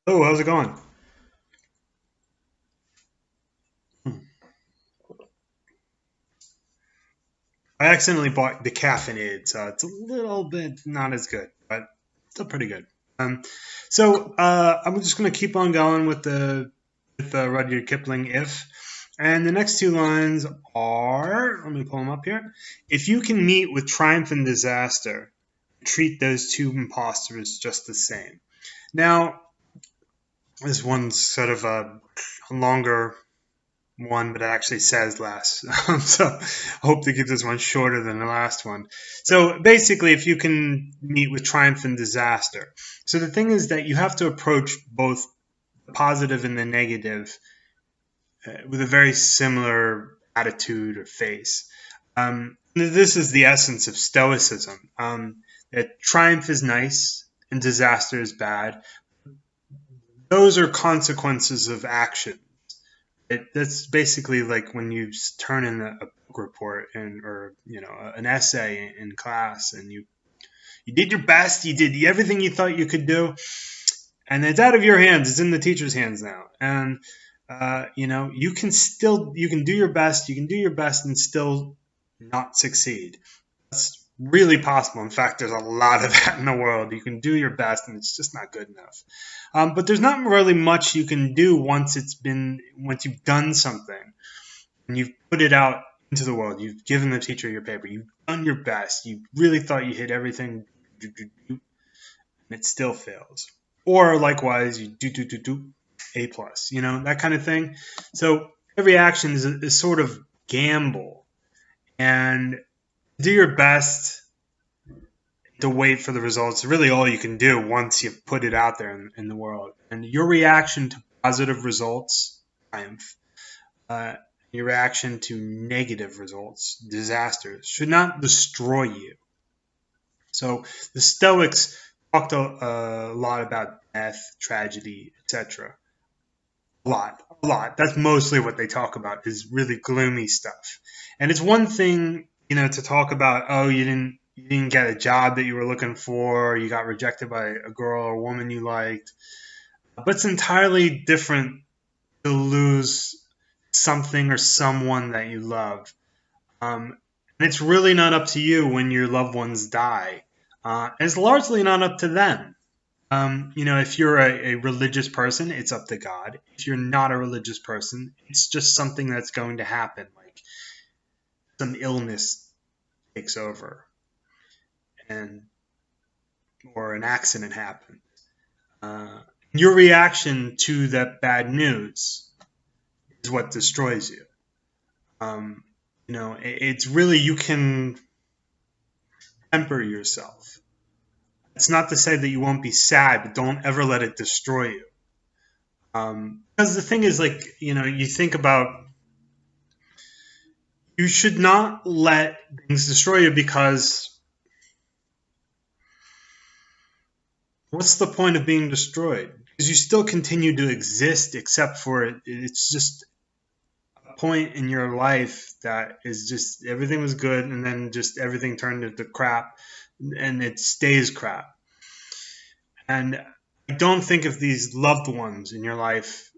Oh, how's it going? Hmm. I accidentally bought decaffeinated, so it's a little bit not as good, but still pretty good. Um, I'm just gonna keep on going with the Rudyard Kipling if, and the next two lines are. Let me pull them up here. If you can meet with triumph and disaster, treat those two impostors just the same. Now, this one's sort of a longer one, but it actually says less. So I hope to keep this one shorter than the last one. So basically, if you can meet with triumph and disaster. So the thing is that you have to approach both the positive and the negative with a very similar attitude or face. This is the essence of Stoicism. That triumph is nice and disaster is bad. Those are consequences of action. That's basically like when you turn in a book report or an essay in class, and you did your best, you did everything you thought you could do, and it's out of your hands. It's in the teacher's hands now, and you can do your best. You can do your best and still not succeed. That's really possible. In fact, there's a lot of that in the world. You can do your best, and it's just not good enough. But there's not really much you can do once you've done something and you've put it out into the world. You've given the teacher your paper. You've done your best. You really thought you hit everything, and it still fails. Or likewise, you do A plus. That kind of thing. So every action is sort of gamble, and do your best to wait for the results. Really, all you can do once you put it out there in the world. And your reaction to positive results, triumph. Your reaction to negative results, disasters, should not destroy you. So the Stoics talked a lot about death, tragedy, etc. A lot. That's mostly what they talk about is really gloomy stuff. And it's one thing, to talk about, oh, you didn't get a job that you were looking for, you got rejected by a girl or woman you liked. But it's entirely different to lose something or someone that you love. And it's really not up to you when your loved ones die. It's largely not up to them. If you're a religious person, it's up to God. If you're not a religious person, it's just something that's going to happen, like some illness takes over, and or an accident happens. Uh, your reaction to that bad news is what destroys you. It's really you can temper yourself. It's not to say that you won't be sad, but don't ever let it destroy you. Because the thing is, like, you think about you should not let things destroy you because what's the point of being destroyed? Because you still continue to exist, except for it's just a point in your life that is just everything was good and then just everything turned into crap and it stays crap. And I don't think if these loved ones in your life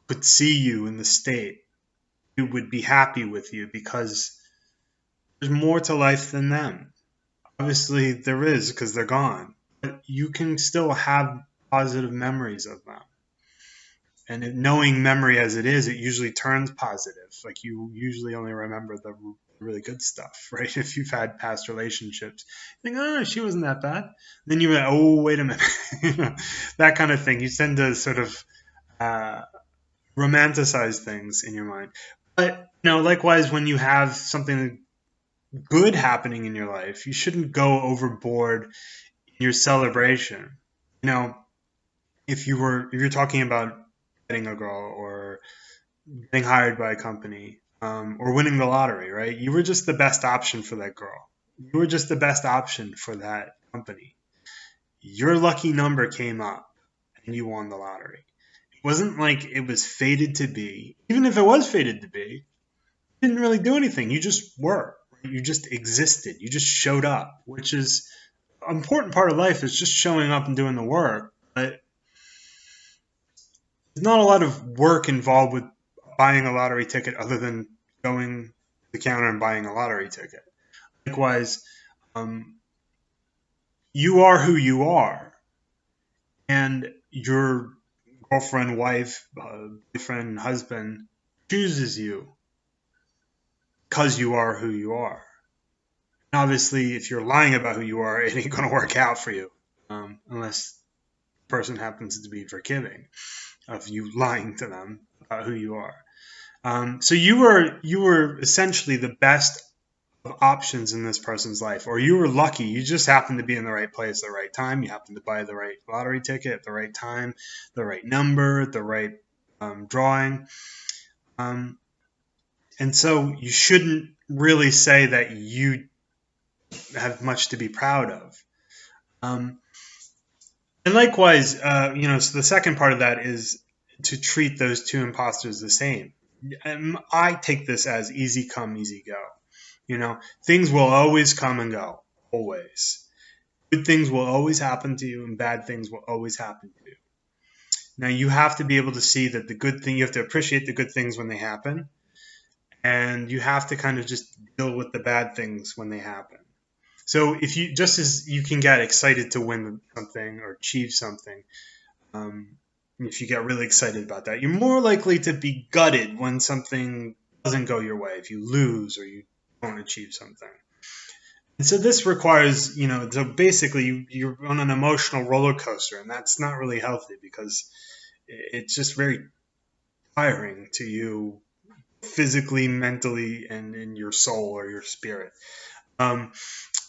could see you in the state, you would be happy with you because there's more to life than them. Obviously, there is because they're gone, but you can still have positive memories of them. And knowing memory as it is, it usually turns positive. Like you usually only remember the really good stuff, right? If you've had past relationships, you think, oh, she wasn't that bad. Then you're like, oh, wait a minute. That kind of thing. You tend to sort of uh, romanticize things in your mind. But, likewise, when you have something good happening in your life, you shouldn't go overboard in your celebration. You know, if you're talking about getting a girl or getting hired by a company or winning the lottery, right? You were just the best option for that girl. You were just the best option for that company. Your lucky number came up and you won the lottery. It wasn't like it was fated to be. Even if it was fated to be, you didn't really do anything. You just were. Right? You just existed. You just showed up, which is an important part of life is just showing up and doing the work. But there's not a lot of work involved with buying a lottery ticket other than going to the counter and buying a lottery ticket. Likewise, um, you are who you are, and your girlfriend, wife, boyfriend, husband chooses you because you are who you are. And obviously, if you're lying about who you are, it ain't going to work out for you, unless the person happens to be forgiving of you lying to them about who you are. So you were essentially the best of options in this person's life, or you were lucky. You just happened to be in the right place at the right time. You happened to buy the right lottery ticket at the right time, the right number, the right drawing. Um, and so you shouldn't really say that you have much to be proud of. Um, and likewise, so the second part of that is to treat those two imposters the same. I take this as easy come, easy go. Things will always come and go, always. Good things will always happen to you, and bad things will always happen to you. Now, you have to be able to see that you have to appreciate the good things when they happen, and you have to kind of just deal with the bad things when they happen. So, just as you can get excited to win something or achieve something, um, if you get really excited about that, you're more likely to be gutted when something doesn't go your way, if you lose or you don't achieve something. And so this requires, so basically you're on an emotional roller coaster, and that's not really healthy because it's just very tiring to you physically, mentally, and in your soul or your spirit.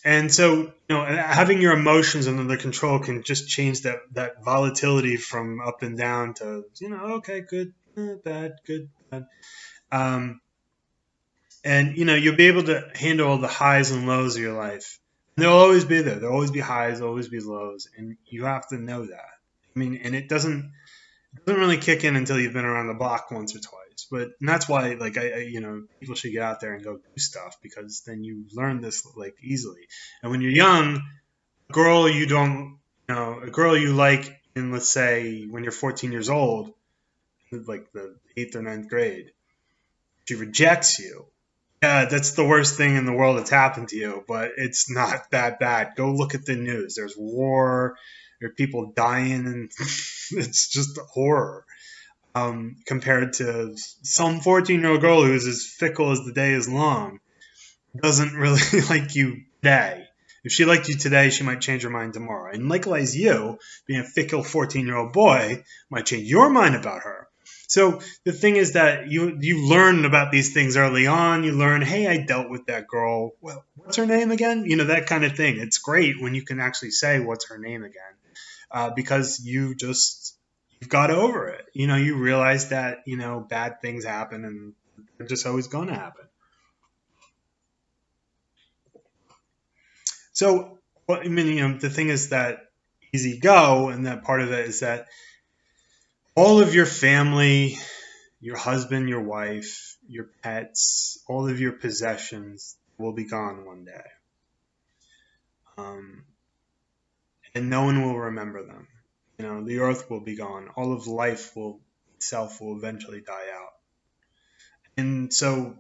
And so, having your emotions under control can just change that volatility from up and down to, okay, good, bad, good, bad. And you'll be able to handle all the highs and lows of your life. And they'll always be there. There'll always be highs, there'll always be lows, and you have to know that. And it doesn't really kick in until you've been around the block once or twice. And that's why, like, people should get out there and go do stuff, because then you learn this like easily. And when you're young, a girl a girl you like in, let's say, when you're 14 years old, like the 8th or ninth grade, she rejects you. Yeah, that's the worst thing in the world that's happened to you, but it's not that bad. Go look at the news. There's war, there are people dying, and it's just horror. Compared to some 14-year-old girl who's as fickle as the day is long, doesn't really like you today. If she liked you today, she might change her mind tomorrow. And likewise, you, being a fickle 14-year-old boy, might change your mind about her. So the thing is that you learn about these things early on. You learn, hey, I dealt with that girl. Well, what's her name again? That kind of thing. It's great when you can actually say what's her name again, because you've got over it. You realize that bad things happen, and they're just always going to happen. So, well, the thing is that easy go, and that part of it is that all of your family, your husband, your wife, your pets, all of your possessions will be gone one day. Um, and no one will remember them. The earth will be gone. All of life itself will eventually die out. And so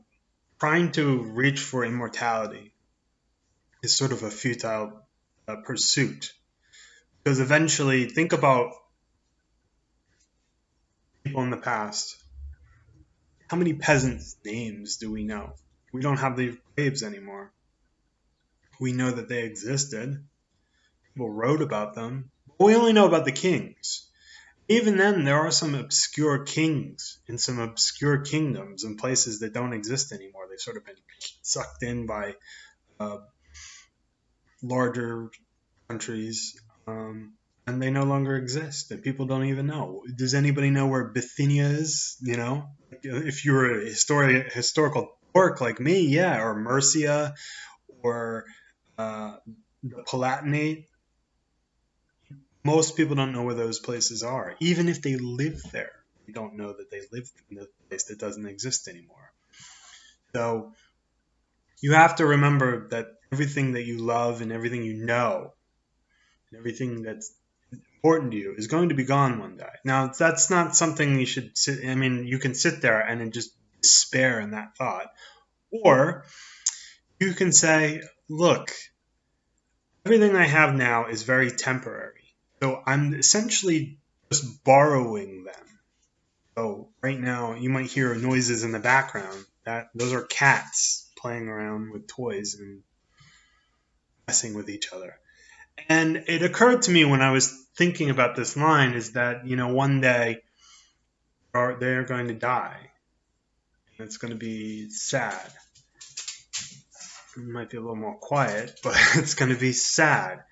trying to reach for immortality is sort of a futile pursuit. Because eventually, think about people in the past. How many peasants' names do we know? We don't have the graves anymore. We know that they existed. People wrote about them. But we only know about the kings. Even then, there are some obscure kings in some obscure kingdoms and places that don't exist anymore. They've sort of been sucked in by larger countries, and they no longer exist, and people don't even know. Does anybody know where Bithynia is? If you're a historical dork like me, yeah, or Mercia, or the Palatinate. Most people don't know where those places are. Even if they live there, they don't know that they live in a place that doesn't exist anymore. So you have to remember that everything that you love and everything you know, and everything that's important to you is going to be gone one day. Now, that's not something you should sit, I mean, you can sit there and then just despair in that thought. Or you can say, look, everything I have now is very temporary. So I'm essentially just borrowing them. So right now you might hear noises in the background. Those are cats playing around with toys and messing with each other. And it occurred to me when I was thinking about this line is that, one day they're going to die. And it's going to be sad. It might be a little more quiet, but it's going to be sad.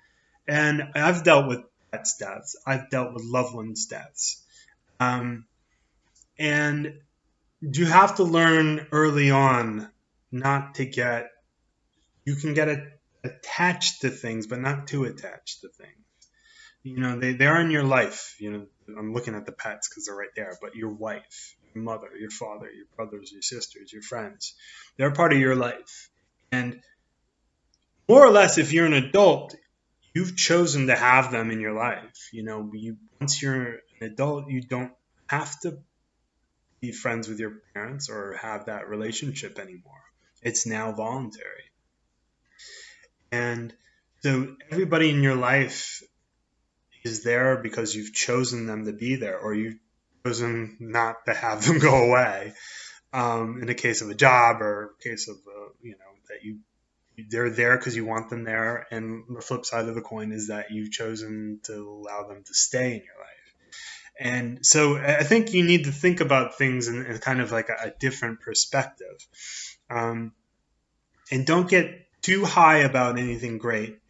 And I've dealt with pets' deaths. I've dealt with loved ones' deaths. And you have to learn early on not to get, you can get attached to things, but not too attached to things. They're in your life. I'm looking at the pets because they're right there, but your wife, your mother, your father, your brothers, your sisters, your friends, they're part of your life. And more or less, if you're an adult, you've chosen to have them in your life. Once you're an adult, you don't have to be friends with your parents or have that relationship anymore. It's now voluntary. And so everybody in your life is there because you've chosen them to be there, or you've chosen not to have them go away. In the case of a job, or case of that they're there because you want them there, and the flip side of the coin is that you've chosen to allow them to stay in your life. And so I think you need to think about things in kind of like a different perspective, and don't get too high about anything great,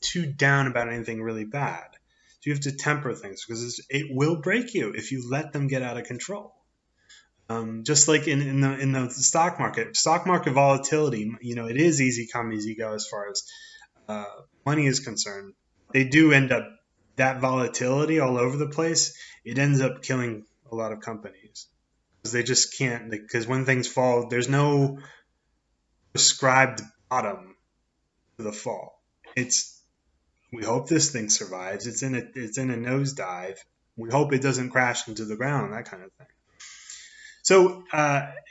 too down about anything really bad. So you have to temper things because it will break you if you let them get out of control. Just like in the stock market volatility, it is easy come, easy go as far as money is concerned. They do end up, that volatility all over the place, it ends up killing a lot of companies because they just can't, because when things fall, there's no prescribed bottom to the fall. We hope this thing survives. It's in a nosedive. We hope it doesn't crash into the ground, that kind of thing. So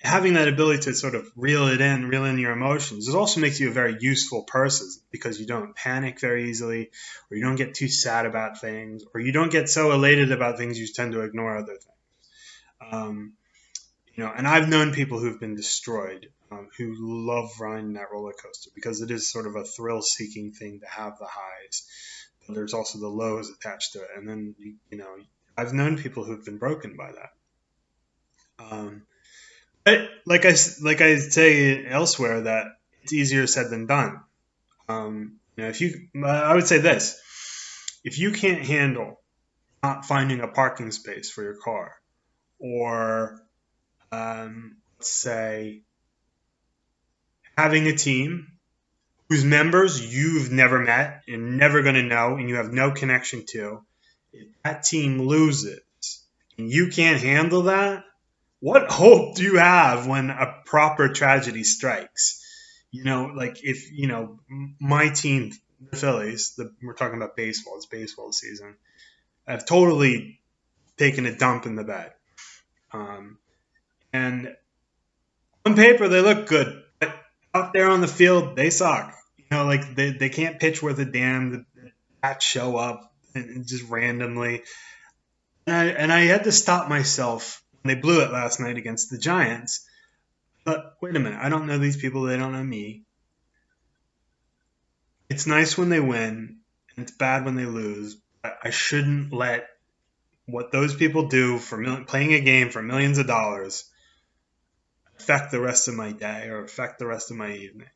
having that ability to sort of reel in your emotions, it also makes you a very useful person because you don't panic very easily, or you don't get too sad about things, or you don't get so elated about things you tend to ignore other things. And I've known people who've been destroyed, who love riding that roller coaster because it is sort of a thrill-seeking thing to have the highs, but there's also the lows attached to it. And then, I've known people who've been broken by that. But like I say elsewhere, that it's easier said than done. I would say this: if you can't handle not finding a parking space for your car, or let's say having a team whose members you've never met and never going to know, and you have no connection to, if that team loses and you can't handle that, what hope do you have when a proper tragedy strikes? Like if, my team, the Phillies, we're talking about baseball, it's baseball season, have totally taken a dump in the bed. And on paper, they look good, but out there on the field, they suck. Like they can't pitch worth a damn. The bats show up and just randomly. And I had to stop myself when they blew it last night against the Giants. But wait a minute, I don't know these people. They don't know me. It's nice when they win, and it's bad when they lose. But I shouldn't let what those people do for playing a game for millions of dollars affect the rest of my day or affect the rest of my evening.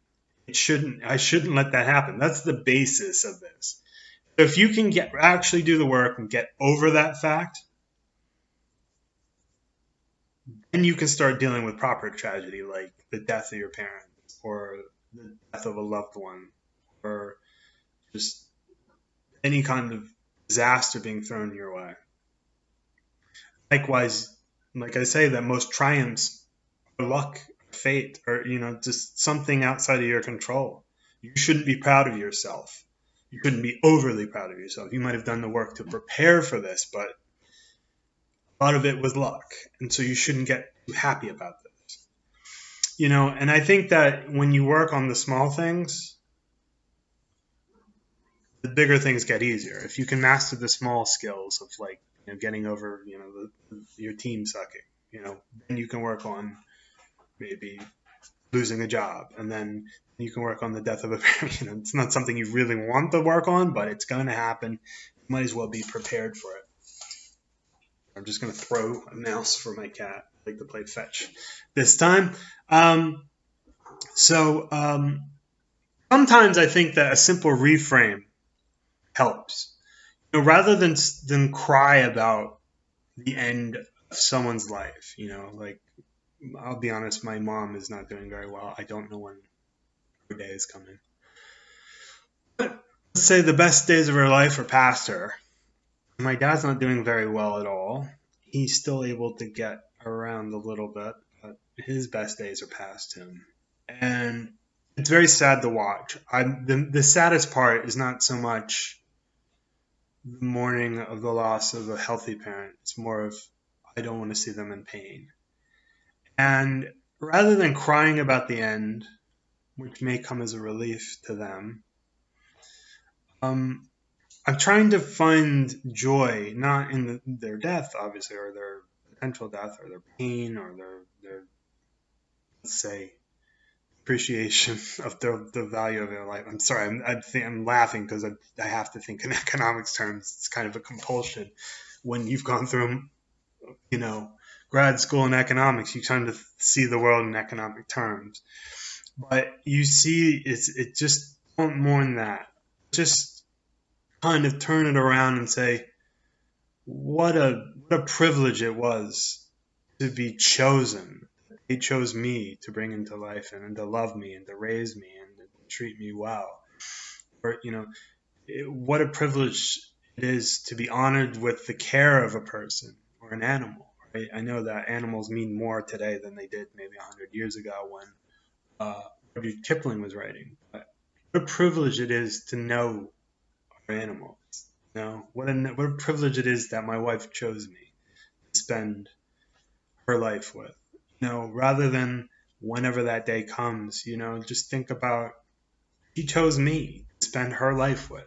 I shouldn't let that happen. That's the basis of this. So if you can actually do the work and get over that fact, then you can start dealing with proper tragedy, like the death of your parents or the death of a loved one, or just any kind of disaster being thrown your way. Likewise, like I say, that most triumphs are luck, fate, or just something outside of your control. You shouldn't be proud of yourself you couldn't be overly proud of yourself. You might have done the work to prepare for this, but a lot of it was luck. And so you shouldn't get too happy about this. And I think that when you work on the small things, the bigger things get easier. If you can master the small skills of like, getting over, your team sucking, then you can work on maybe losing a job, and then you can work on the death of a parent. It's not something you really want to work on, but it's going to happen. You might as well be prepared for it. I'm just going to throw a mouse for my cat. I like to play fetch this time. Sometimes I think that a simple reframe helps. Rather than cry about the end of someone's life, like, I'll be honest, my mom is not doing very well. I don't know when her day is coming. But let's say the best days of her life are past her. My dad's not doing very well at all. He's still able to get around a little bit, but his best days are past him. And it's very sad to watch. The saddest part is not so much the mourning of the loss of a healthy parent. It's more of, I don't want to see them in pain. And rather than crying about the end, which may come as a relief to them, I'm trying to find joy, not in their death, obviously, or their potential death, or their pain, or their let's say, appreciation of the value of their life. I'm sorry, I'm laughing because I have to think in economics terms. It's kind of a compulsion when you've gone through, grad school in economics. You kind of see the world in economic terms, but you see, it just don't mourn that. Just kind of turn it around and say, what a privilege it was to be chosen. They chose me to bring into life, and to love me, and to raise me, and to treat me well. Or, what a privilege it is to be honored with the care of a person or an animal. Right? I know that animals mean more today than they did maybe 100 years ago when Rudyard Kipling was writing. But what a privilege it is to know our animals. What a privilege it is that my wife chose me to spend her life with. Rather than whenever that day comes, just think about, she chose me to spend her life with.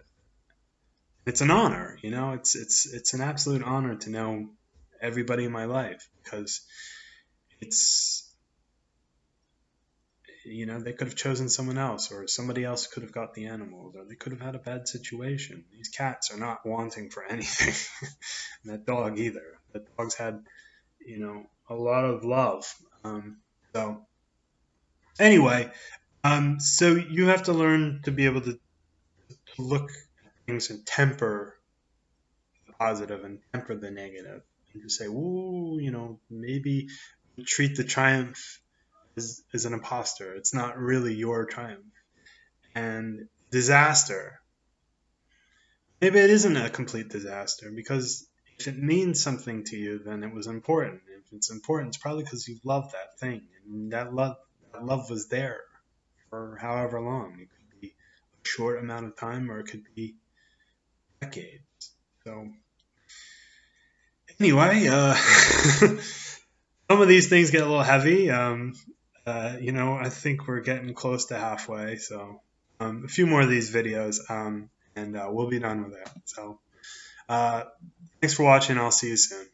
It's an honor, it's an absolute honor to know everybody in my life, because it's, they could have chosen someone else, or somebody else could have got the animals, or they could have had a bad situation. These cats are not wanting for anything. And that dog either. The dog's had, a lot of love. So anyway, so you have to learn to be able to look at things and temper the positive and temper the negative, and to say, ooh, maybe treat the triumph as an imposter. It's not really your triumph. And disaster, maybe it isn't a complete disaster, because if it means something to you, then it was important. If it's important, it's probably because you love that thing, and that love was there for however long. It could be a short amount of time, or it could be decades. So anyway, some of these things get a little heavy. I think we're getting close to halfway. So a few more of these videos, and we'll be done with it. So thanks for watching. I'll see you soon.